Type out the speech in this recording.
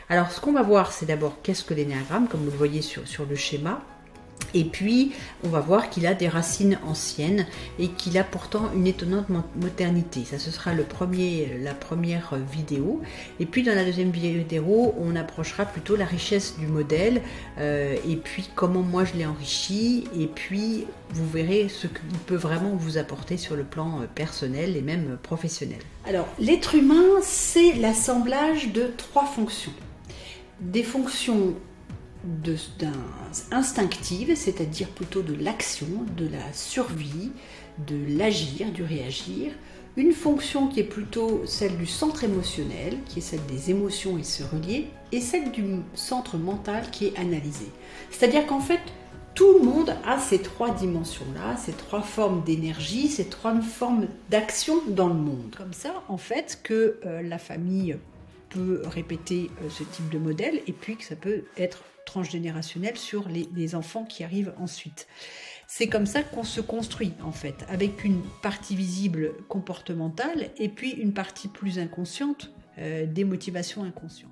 Alors, ce qu'on va voir, c'est d'abord qu'est-ce que l'énéagramme, comme vous le voyez sur le schéma. Et puis, on va voir qu'il a des racines anciennes et qu'il a pourtant une étonnante modernité. Ça, ce sera la première vidéo. Et puis, dans la deuxième vidéo, on approchera plutôt la richesse du modèle et puis comment moi je l'ai enrichi. Et puis, vous verrez ce qu'il peut vraiment vous apporter sur le plan personnel et même professionnel. Alors, l'être humain, c'est l'assemblage de 3 fonctions. Des fonctions instinctive, c'est-à-dire plutôt de l'action, de la survie, de l'agir, du réagir. Une fonction qui est plutôt celle du centre émotionnel, qui est celle des émotions et se relier, et celle du centre mental qui est analysé. C'est-à-dire qu'en fait, tout le monde a ces 3 dimensions-là, ces 3 formes d'énergie, ces 3 formes d'action dans le monde. Comme ça, en fait, que la famille peut répéter ce type de modèle et puis que ça peut être transgénérationnel sur les enfants qui arrivent ensuite. C'est comme ça qu'on se construit en fait, avec une partie visible comportementale et puis une partie plus inconsciente, des motivations inconscientes.